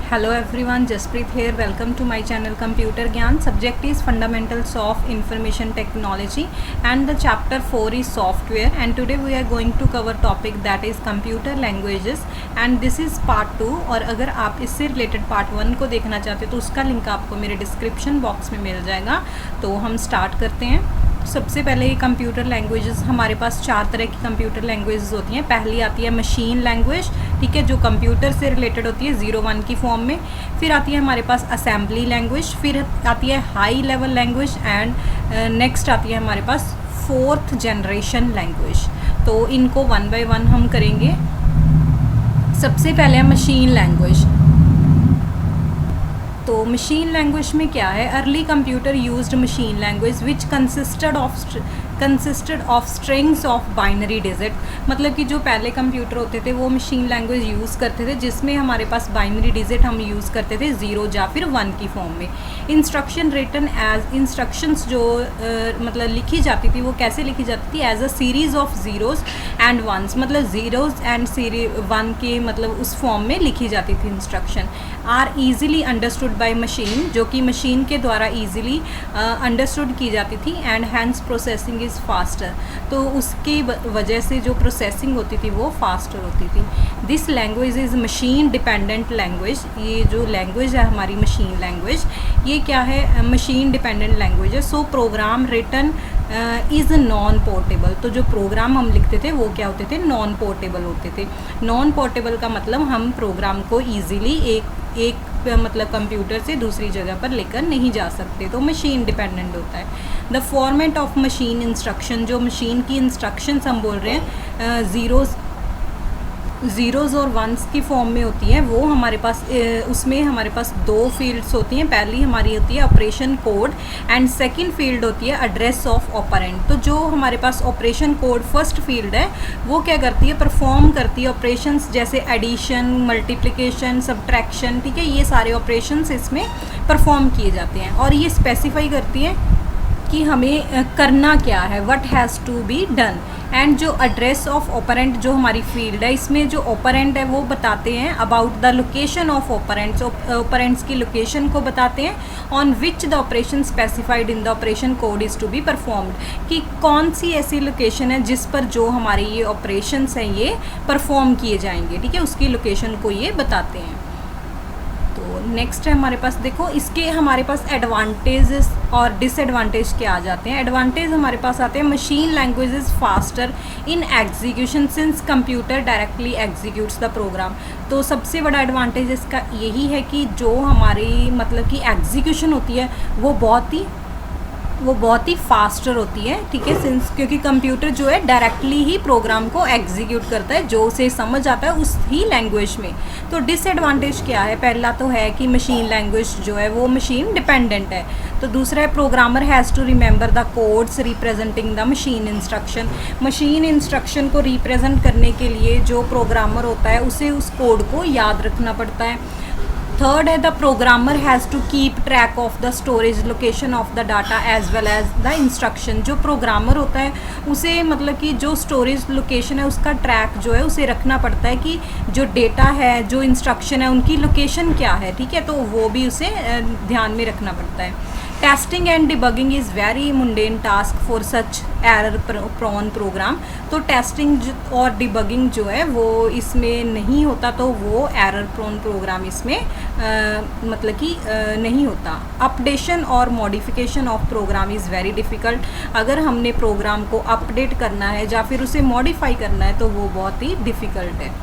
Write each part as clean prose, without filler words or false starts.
Hello everyone, Jaspreet here. Welcome to my channel Computer Gyan. Subject is Fundamentals of Information Technology and the chapter 4 is Software, and today we are going to cover topic that is Computer Languages and this is part 2. और अगर आप इससे related part 1 को देखना चाहते हो तो उसका लिंक आपको मेरे डिस्क्रिप्शन बॉक्स में मिल जाएगा। तो हम स्टार्ट करते हैं। सबसे पहले कंप्यूटर लैंग्वेजेस, हमारे पास 4 तरह की कंप्यूटर लैंग्वेजेस होती हैं। पहली आती है मशीन लैंग्वेज, ठीक है, जो कंप्यूटर से रिलेटेड होती है 0-1 की फॉर्म में। फिर आती है हमारे पास असेंबली लैंग्वेज, फिर आती है high level language and next आती है हमारे पास 4th जनरेशन लैंग्वेज। तो इनको 1 बाय 1 हम करेंगे। सबसे पहले है मशीन लैंग्वेज। तो मशीन लैंग्वेज में क्या है, early computer used machine language which consisted of strings of binary digit. मतलब कि जो पहले कंप्यूटर होते थे वो मशीन लैंग्वेज यूज़ करते थे जिसमें हमारे पास बाइनरी डिजिट हम यूज़ करते थे 0 या फिर 1 की फॉर्म में। इंस्ट्रक्शन रिटन एज इंस्ट्रक्शंस जो मतलब लिखी जाती थी वो कैसे लिखी जाती थी, as a series of zeros and ones, मतलब ज़ीरोज़ एंड 1 के मतलब उस फॉर्म में लिखी जाती थी instruction. Are easily understood by machine, जो कि मशीन के द्वारा ईज़िली अंडरस्टूड की जाती थी and hence processing is faster. तो उसकी वजह से जो प्रोसेसिंग होती थी वो फास्टर होती थी। This language is machine dependent language. ये जो लैंग्वेज है हमारी मशीन लैंग्वेज, ये क्या है, मशीन डिपेंडेंट लैंग्वेज है। So program written is non portable. तो जो प्रोग्राम हम लिखते थे वो क्या होते थे, नॉन पोर्टेबल होते थे। नॉन पोर्टेबल का मतलब हम प्रोग्राम को ईज़िली एक मतलब कंप्यूटर से दूसरी जगह पर लेकर नहीं जा सकते। तो मशीन डिपेंडेंट होता है। The format of machine instruction, जो मशीन की इंस्ट्रक्शंस हम बोल रहे हैं ज़ीरोज़ और 1s की फॉर्म में होती हैं। वो हमारे पास उसमें हमारे पास 2 फील्ड्स होती हैं। पहली हमारी होती है operation code and second field होती है एड्रेस ऑफ ऑपरेंड। तो जो हमारे पास ऑपरेशन कोड फर्स्ट फील्ड है वो क्या करती है, परफॉर्म करती है ऑपरेशंस जैसे एडिशन, मल्टीप्लिकेशन, सब्ट्रैक्शन, ठीक है, ये सारे ऑपरेशंस इसमें परफॉर्म किए जाते हैं। और ये स्पेसिफाई करती है कि हमें करना क्या है, what has to be done. And जो एड्रेस ऑफ ऑपरेंट जो हमारी फील्ड है, इसमें जो ऑपरेंट है वो बताते हैं about the location of operands, operands की लोकेशन को बताते हैं। On which the operation specified in the operation code is to be performed, कि कौन सी ऐसी लोकेशन है जिस पर जो हमारे ये ऑपरेशंस हैं ये परफॉर्म किए जाएंगे, ठीक है, उसकी लोकेशन को ये बताते हैं। तो नेक्स्ट है हमारे पास, देखो इसके हमारे पास एडवांटेजेस और डिसएडवांटेज क्या आ जाते हैं। एडवांटेज हमारे पास आते हैं, machine language is faster in execution since computer directly executes the program. तो सबसे बड़ा एडवांटेज इसका यही है कि जो हमारी मतलब कि एग्जीक्यूशन होती है वो बहुत ही फास्टर होती है, ठीक है, सिंस क्योंकि कंप्यूटर जो है डायरेक्टली ही प्रोग्राम को एग्जीक्यूट करता है जो उसे समझ आता है उस ही लैंग्वेज में। तो डिसएडवांटेज क्या है, पहला तो है कि मशीन लैंग्वेज जो है वो मशीन डिपेंडेंट है। तो दूसरा है programmer has to remember the codes representing the machine instruction. Machine instruction को रिप्रेजेंट करने के लिए जो प्रोग्रामर होता है उसे उस कोड को याद रखना पड़ता है। थर्ड है the programmer has to keep track of the storage location of the data as well as the instruction. जो प्रोग्रामर होता है उसे मतलब कि जो स्टोरेज लोकेशन है उसका ट्रैक जो है उसे रखना पड़ता है कि जो डेटा है, जो इंस्ट्रक्शन है, उनकी लोकेशन क्या है, ठीक है, तो वो भी उसे ध्यान में रखना पड़ता है। Testing and debugging is very mundane task for such error prone program. तो टेस्टिंग और डिबगिंग जो है वो इसमें नहीं होता, तो वो एरर प्रोन प्रोग्राम इसमें मतलब कि नहीं होता। अपडेशन और modification of program is very difficult. अगर हमने प्रोग्राम को अपडेट करना है या फिर उसे मॉडिफाई करना है तो वो बहुत ही डिफ़िकल्ट है।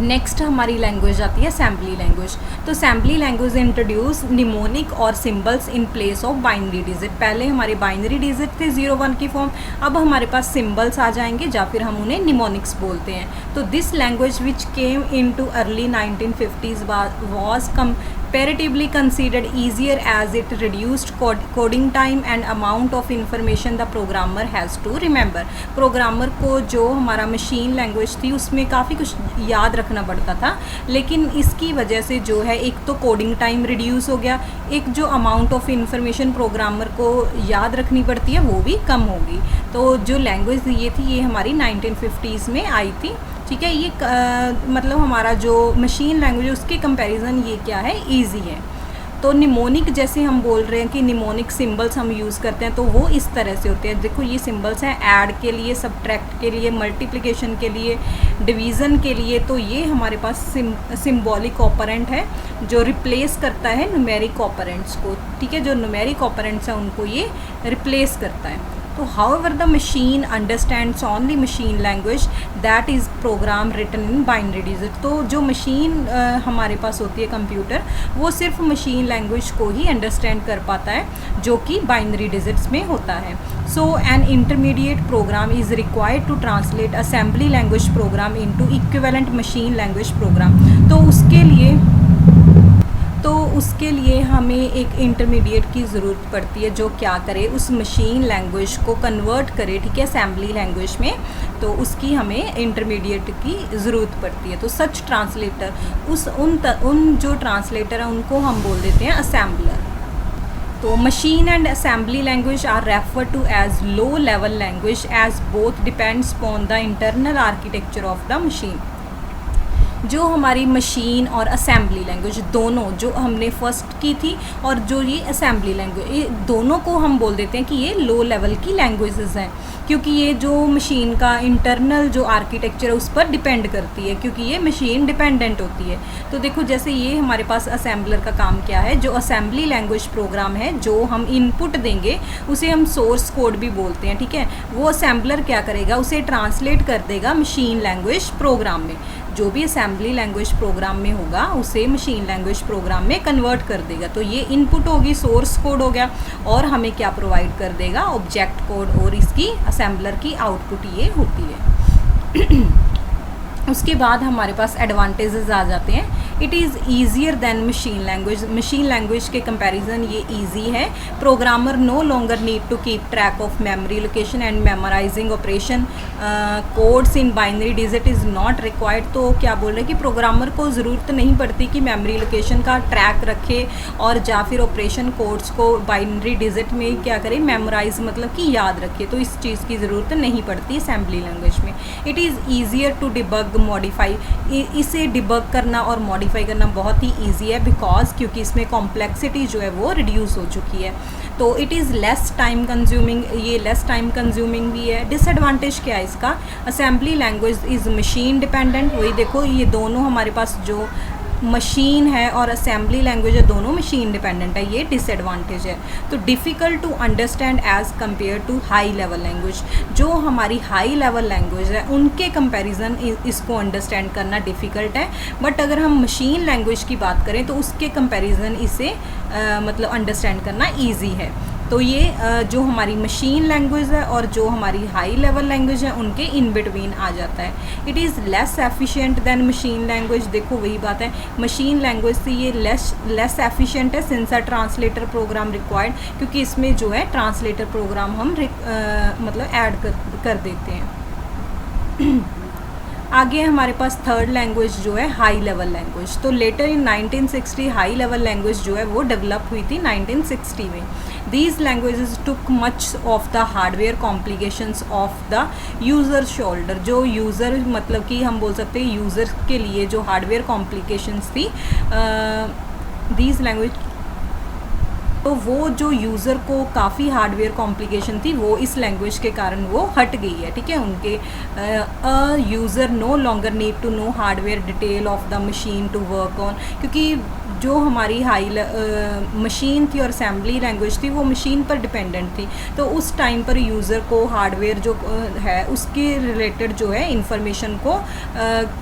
नेक्स्ट हमारी लैंग्वेज आती है असेंबली लैंग्वेज। तो असेंबली लैंग्वेज इंट्रोड्यूस निमोनिक और symbols in place of binary digit. पहले हमारे बाइनरी डिजिट थे 0-1 की फॉर्म, अब हमारे पास सिंबल्स आ जाएंगे या फिर हम उन्हें निमोनिक्स बोलते हैं। तो this language which came in too early 1950s was comparatively considered easier as it reduced coding time and amount of information the programmer has to remember। Programmer को जो हमारा मशीन लैंग्वेज थी उसमें काफ़ी कुछ याद रखना पड़ता था, लेकिन इसकी वजह से जो है एक तो कोडिंग टाइम रिड्यूस हो गया, एक जो अमाउंट ऑफ इंफॉर्मेशन प्रोग्रामर को याद रखनी पड़ती है वो भी कम होगी। तो जो लैंग्वेज ये थी ये हमारी 1950s में आई थी। ठीक है। ये मतलब हमारा जो मशीन लैंग्वेज है उसके कंपैरिजन ये क्या है, ईजी है। तो निमोनिक जैसे हम बोल रहे हैं कि निमोनिक सिंबल्स हम यूज़ करते हैं, तो वो इस तरह से होते हैं। देखो ये सिंबल्स हैं ऐड के लिए, सब्ट्रैक्ट के लिए, मल्टीप्लिकेशन के लिए, डिवीज़न के लिए। तो ये हमारे पास सिंबॉलिक ऑपरेंट है जो रिप्लेस करता है न्यूमेरिक ऑपरेंट्स को, ठीक है। जो न्यूमेरिक ऑपरेंट्स हैं उनको ये रिप्लेस करता है। तो however the machine understands only machine language that is program written in binary digit। तो जो मशीन हमारे पास होती है कंप्यूटर, वो सिर्फ मशीन लैंग्वेज को ही अंडरस्टैंड कर पाता है जो कि बाइनरी डिजिट्स में होता है। So an intermediate program is required to translate assembly language program into equivalent machine language program. तो उसके लिए हमें एक इंटरमीडिएट की ज़रूरत पड़ती है जो क्या करे, उस मशीन लैंग्वेज को कन्वर्ट करे, ठीक है, असेंबली लैंग्वेज में। तो उसकी हमें इंटरमीडिएट की ज़रूरत पड़ती है। तो सच ट्रांसलेटर, उन जो ट्रांसलेटर हैं उनको हम बोल देते हैं असेंबलर। तो machine and assembly language are refer to as low level language as both depends upon the internal architecture of the machine. जो हमारी मशीन और असेंबली लैंग्वेज दोनों जो हमने फर्स्ट की थी और जो ये असेंबली लैंग्वेज, ये दोनों को हम बोल देते हैं कि ये लो लेवल की लैंग्वेजेस हैं, क्योंकि ये जो मशीन का इंटरनल जो आर्किटेक्चर है उस पर डिपेंड करती है, क्योंकि ये मशीन डिपेंडेंट होती है। तो देखो जैसे ये हमारे पास असेंबलर का काम क्या है, जो असेंबली लैंग्वेज प्रोग्राम है जो हम इनपुट देंगे उसे हम सोर्स कोड भी बोलते हैं, ठीक है। वो असेंबलर क्या करेगा, उसे ट्रांसलेट कर देगा मशीन लैंग्वेज प्रोग्राम में। जो भी असेंबली लैंग्वेज प्रोग्राम में होगा उसे मशीन लैंग्वेज प्रोग्राम में कन्वर्ट कर देगा। तो ये इनपुट होगी, सोर्स कोड हो गया, और हमें क्या प्रोवाइड कर देगा, ऑब्जेक्ट कोड, और इसकी असेंबलर की आउटपुट ये होती है। उसके बाद हमारे पास एडवांटेजेस आ जाते हैं। It is easier than machine language. Machine language के कंपैरिजन ये ईजी है। Programmer no longer need to keep track of memory location and memorising operation codes in binary digit is not required. तो क्या बोल रहे हैं कि प्रोग्रामर को ज़रूरत नहीं पड़ती कि मेमोरी लोकेशन का ट्रैक रखे और या फिर ऑपरेशन कोड्स को बाइनरी डिजिट में क्या करे, मेमोराइज मतलब कि याद रखे। तो इस चीज़ की ज़रूरत नहीं पड़ती असेंबली लैंग्वेज में। It is easier to debug modify. इसे डिबग करना और मॉडिफाई करना बहुत ही ईजी है, बिकॉज क्योंकि इसमें कॉम्प्लेक्सिटी जो है वो रिड्यूस हो चुकी है। तो it is less time consuming, ये लेस टाइम कंज्यूमिंग भी है। डिसएडवांटेज क्या है इसका, assembly language is machine dependent. वही देखो ये दोनों हमारे पास जो मशीन है और असेंबली लैंग्वेज है दोनों मशीन डिपेंडेंट है, ये डिसएडवांटेज है। तो difficult to understand as compare to high level language. जो हमारी हाई लेवल लैंग्वेज है उनके कंपैरिजन इसको अंडरस्टैंड करना डिफ़िकल्ट है, बट अगर हम मशीन लैंग्वेज की बात करें तो उसके कंपैरिजन इसे मतलब अंडरस्टैंड करना ईजी है। तो ये जो हमारी मशीन लैंग्वेज है और जो हमारी हाई लेवल लैंग्वेज है उनके इन बिटवीन आ जाता है। It is less efficient than machine language. देखो वही बात है, मशीन लैंग्वेज से ये लेस एफिशिएंट है since a translator program required, क्योंकि इसमें जो है ट्रांसलेटर प्रोग्राम हम मतलब ऐड कर देते हैं। आगे हमारे पास थर्ड लैंग्वेज जो है हाई लेवल लैंग्वेज। तो लेटर इन 1960 हाई लेवल लैंग्वेज जो है वो डेवलप हुई थी 1960 में। These languages took much of the hardware complications of the user shoulder. जो यूज़र मतलब कि हम बोल सकते हैं यूज़र के लिए जो हार्डवेयर कॉम्प्लिकेशंस थी, दीज लैंग्वेज, तो वो जो यूज़र को काफ़ी हार्डवेयर कॉम्प्लिकेशन थी वो इस लैंग्वेज के कारण वो हट गई है, ठीक है। उनके user no longer need to know hardware detail of the machine to work on, क्योंकि जो हमारी मशीन थी और असेंबली लैंग्वेज थी वो मशीन पर डिपेंडेंट थी। तो उस टाइम पर यूज़र को हार्डवेयर जो है उसके रिलेटेड जो है इंफॉर्मेशन को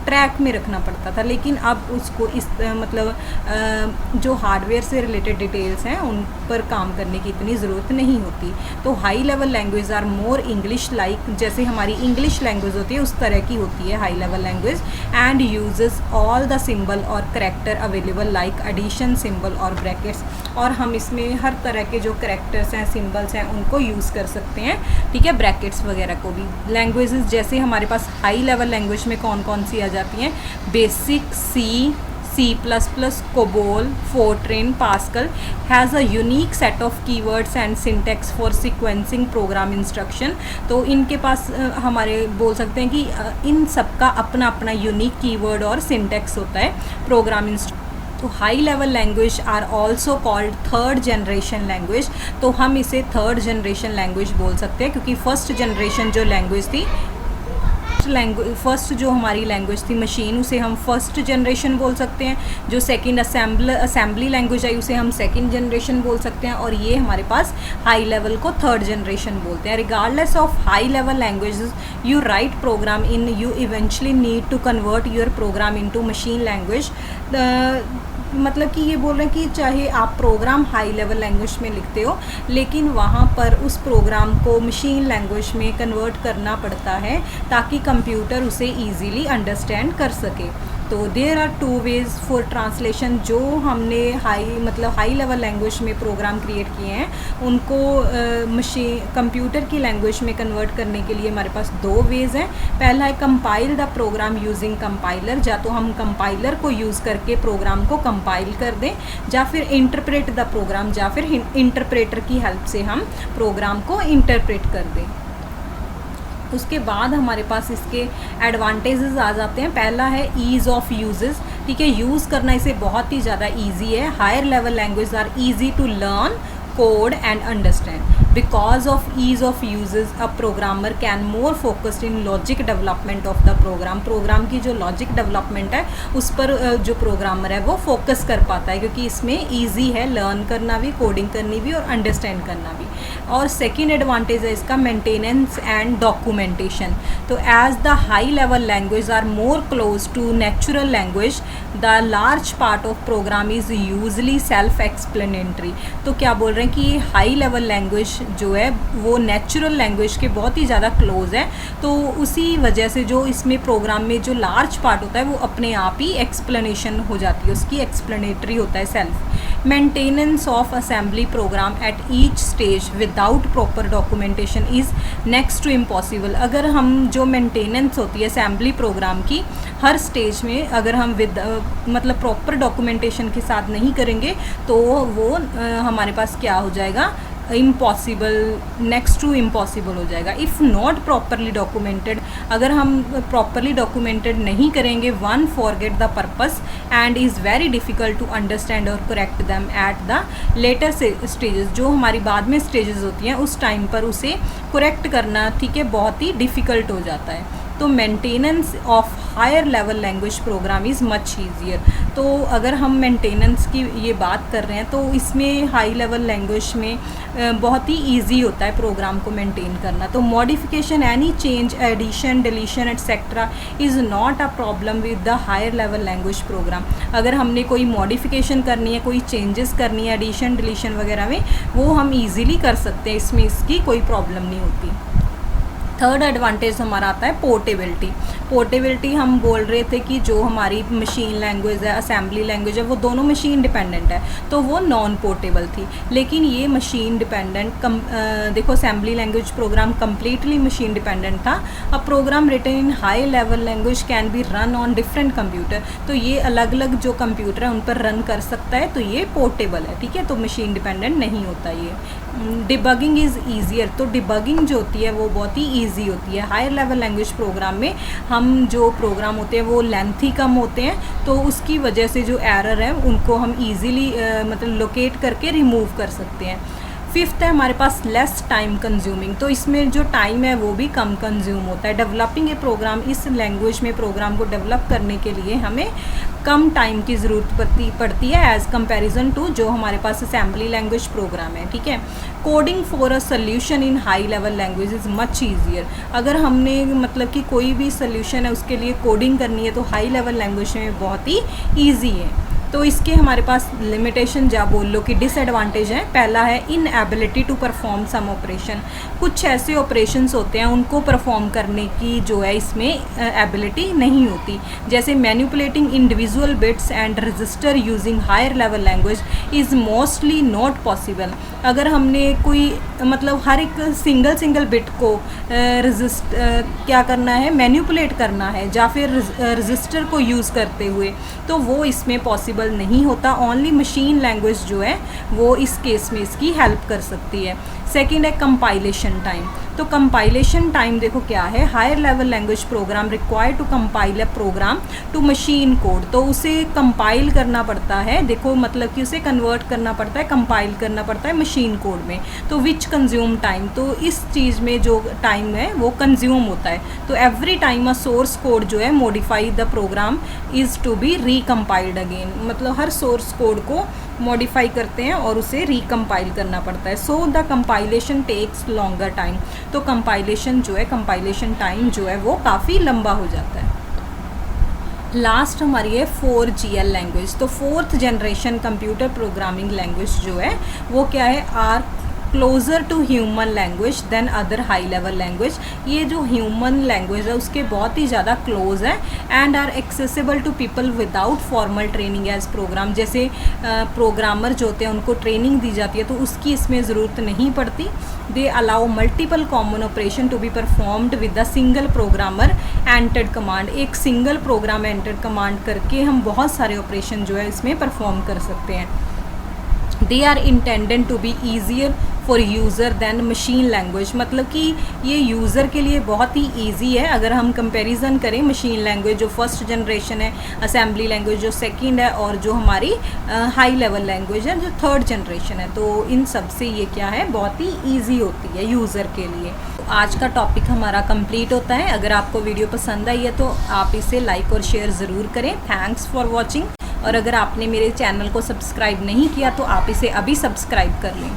ट्रैक में रखना पड़ता था, लेकिन अब उसको इस मतलब जो हार्डवेयर से रिलेटेड डिटेल्स हैं उन पर काम करने की इतनी ज़रूरत नहीं होती। तो high level language are more English like, जैसे हमारी इंग्लिश लैंग्वेज होती है उस तरह की होती है high level language, and uses all the symbol और character available like addition symbol और ब्रैकेट्स। और हम इसमें हर तरह के जो करैक्टर्स हैं, सिंबल्स हैं, उनको यूज़ कर सकते हैं, ठीक है, ब्रैकेट्स वगैरह को भी। लैंग्वेजेस जैसे हमारे पास हाई लेवल लैंग्वेज में कौन कौन सी आ जाती हैं, basic, C, C++, COBOL, Fortran, Pascal has a unique set of keywords and syntax for sequencing program instruction। तो इनके पास हमारे बोल सकते हैं कि इन सब का अपना अपना यूनिक कीवर्ड और सिंटेक्स होता है प्रोग्राम तो high level language are also called third generation language. तो हम इसे थर्ड जनरेशन लैंग्वेज बोल सकते हैं क्योंकि फर्स्ट जनरेशन जो लैंग्वेज थी फर्स्ट जो हमारी लैंग्वेज थी मशीन, उसे हम फर्स्ट जनरेशन बोल सकते हैं। जो सेकंड असेंबली लैंग्वेज आई उसे हम सेकंड जनरेशन बोल सकते हैं, और ये हमारे पास हाई लेवल को थर्ड जनरेशन बोलते हैं। Regardless of high level languages you write program in, you eventually need to convert your program into machine language. मतलब कि ये बोल रहे हैं कि चाहे आप प्रोग्राम हाई लेवल लैंग्वेज में लिखते हो, लेकिन वहाँ पर उस प्रोग्राम को मशीन लैंग्वेज में कन्वर्ट करना पड़ता है ताकि कंप्यूटर उसे ईजीली अंडरस्टैंड कर सके। तो there are two ways for translation. जो हमने हाई लेवल लैंग्वेज में प्रोग्राम क्रिएट किए हैं उनको कंप्यूटर की लैंग्वेज में कन्वर्ट करने के लिए हमारे पास दो वेज़ हैं। पहला है compile the program using compiler, या तो हम कंपाइलर को यूज़ करके प्रोग्राम को कंपाइल कर दें, या फिर इंटरप्रेट द प्रोग्राम, या फिर इंटरप्रेटर की हेल्प से हम प्रोग्राम को इंटरप्रेट कर दें। उसके बाद हमारे पास इसके एडवांटेजेस आ जाते हैं। पहला है ईज़ ऑफ यूजेस, ठीक है, यूज़ करना इसे बहुत ही ज़्यादा ईजी है। Higher level language are easy to learn, code and understand. Because of ease of uses a programmer can more focused in logic development of the program. Program की जो logic development है उस पर जो प्रोग्रामर है वो focus कर पाता है, क्योंकि इसमें ईजी है लर्न करना भी, कोडिंग करनी भी और अंडरस्टैंड करना भी। और सेकेंड एडवांटेज है इसका मेंटेनेंस एंड डॉक्यूमेंटेशन। तो as the high level language are more close to natural language, the large part of program is usually self explanatory. तो क्या बोल रहे हैं कि ये हाई लेवल लैंग्वेज जो है वो नेचुरल लैंग्वेज के बहुत ही ज़्यादा क्लोज है। तो उसी वजह से जो इसमें प्रोग्राम में जो लार्ज पार्ट होता है वो अपने आप ही एक्सप्लेनेशन हो जाती है, उसकी एक्सप्लेनेटरी होता है self. Maintenance of assembly program at each stage without proper documentation is next to impossible. अगर हम जो मेंटेनेंस होती है असेंबली प्रोग्राम की हर स्टेज में अगर हम मतलब प्रॉपर डॉक्यूमेंटेशन के साथ नहीं करेंगे तो वो हमारे पास क्या हो जाएगा, इम्पॉसिबल, नेक्स्ट टू इम्पॉसिबल हो जाएगा। इफ़ नॉट प्रॉपरली डॉक्यूमेंटेड, अगर हम प्रॉपरली डॉक्यूमेंटेड नहीं करेंगे, one forget the purpose and is very difficult to understand और correct them at the later stages. जो हमारी बाद में स्टेजेस होती हैं उस टाइम पर उसे करेक्ट करना, ठीक है, बहुत ही डिफ़िकल्ट हो जाता है। तो maintenance of higher level language program is much easier. तो अगर हम मेंटेनेंस की ये बात कर रहे हैं तो इसमें हाई लेवल लैंग्वेज में बहुत ही इजी होता है प्रोग्राम को मेंटेन करना। तो modification, any change, addition, deletion etcetera is not a problem with the higher level language program. अगर हमने कोई मॉडिफिकेशन करनी है, कोई चेंजेस करनी है, एडिशन डिलीशन वगैरह में, वो हम ईजिली कर सकते हैं, इसमें इसकी कोई प्रॉब्लम नहीं होती। थर्ड एडवांटेज हमारा आता है पोर्टेबिलिटी। पोर्टेबिलिटी हम बोल रहे थे कि जो हमारी मशीन लैंग्वेज है, असेंबली लैंग्वेज है, वो दोनों मशीन डिपेंडेंट है, तो वो नॉन पोर्टेबल थी। लेकिन ये मशीन डिपेंडेंट देखो assembly language program completely machine dependent था। अब program written in high level language can be run on different computer. तो ये अलग अलग जो कंप्यूटर है उन पर रन कर सकता है, तो ये पोर्टेबल है, ठीक है, तो मशीन डिपेंडेंट नहीं होता ये। Debugging is easier. तो डिबगिंग जो होती है वो बहुत ही ईजी होती है। हायर लेवल लैंग्वेज प्रोग्राम में हम जो प्रोग्राम होते हैं वो लेंथी कम होते हैं, तो उसकी वजह से जो एरर है उनको हम ईजीली मतलब लोकेट करके रिमूव कर सकते हैं। फिफ्थ है हमारे पास लेस टाइम कंज्यूमिंग। तो इसमें जो टाइम है वो भी कम कंज्यूम होता है। डेवलपिंग ए प्रोग्राम, इस लैंग्वेज में प्रोग्राम को डेवलप करने के लिए हमें कम टाइम की ज़रूरत पड़ती है एज़ कंपैरिजन टू जो हमारे पास असेंबली लैंग्वेज प्रोग्राम है, ठीक है। Coding for a solution in high level language is much easier. अगर हमने मतलब कि कोई भी सोल्यूशन है उसके लिए कोडिंग करनी है तो हाई लेवल लैंग्वेज में बहुत ही ईजी है। तो इसके हमारे पास लिमिटेशन या बोल लो कि डिसएडवांटेज है। पहला है inability to perform some operation. कुछ ऐसे ऑपरेशंस होते हैं उनको परफॉर्म करने की जो है इसमें एबिलिटी नहीं होती, जैसे manipulating individual bits and register using higher level language is mostly not possible. अगर हमने कोई मतलब हर एक सिंगल बिट को क्या करना है, मैनिपुलेट करना है या फिर रजिस्टर को यूज़ करते हुए, तो वो इसमें पॉसिबल नहीं होता। ओनली मशीन लैंग्वेज जो है वो इस केस में इसकी हेल्प कर सकती है। सेकेंड है कंपाइलेशन टाइम। तो कंपाइलेशन टाइम देखो क्या है, higher level language program require to compile a program to machine code. तो उसे कंपाइल करना पड़ता है, देखो मतलब कि उसे कन्वर्ट करना पड़ता है, कंपाइल करना पड़ता है मशीन कोड में। तो विच कंज्यूम टाइम, तो इस चीज़ में जो टाइम है वो कंज्यूम होता है। तो every time a source code जो है modify the program is to be recompiled again, मतलब हर सोर्स कोड को मॉडिफाई करते हैं और उसे रिकम्पाइल करना पड़ता है। So the compilation takes longer time. तो कंपाइलेशन जो है, कंपाइलेशन टाइम जो है वो काफ़ी लंबा हो जाता है। लास्ट हमारी है 4GL लैंग्वेज। तो 4th generation computer programming language जो है वो क्या है, are closer to human language than other high level language. ये जो ह्यूमन लैंग्वेज है उसके बहुत ही ज़्यादा क्लोज है and are accessible to people without formal training as program. जैसे प्रोग्रामर जो होते हैं उनको ट्रेनिंग दी जाती है तो उसकी इसमें ज़रूरत नहीं पड़ती। They allow multiple common operation to be performed with the single programmer entered command. एक सिंगल प्रोग्राम एंटर्ड कमांड करके हम बहुत सारे ऑपरेशन जो है इसमें परफॉर्म कर सकते हैं। They are intended to be easier for user than machine language, मतलब कि ये यूज़र के लिए बहुत ही ईजी है। अगर हम कंपैरिजन करें मशीन लैंग्वेज जो फर्स्ट जनरेशन है, असेंबली लैंग्वेज जो सेकंड है, और जो हमारी हाई लेवल लैंग्वेज है जो थर्ड जनरेशन है, तो इन सब से ये क्या है, बहुत ही ईजी होती है यूज़र के लिए। तो आज का टॉपिक हमारा कंप्लीट होता है। अगर आपको वीडियो पसंद आई है तो आप इसे लाइक और शेयर ज़रूर करें। Thanks for watching. और अगर आपने मेरे चैनल को सब्सक्राइब नहीं किया तो आप इसे अभी सब्सक्राइब कर लें।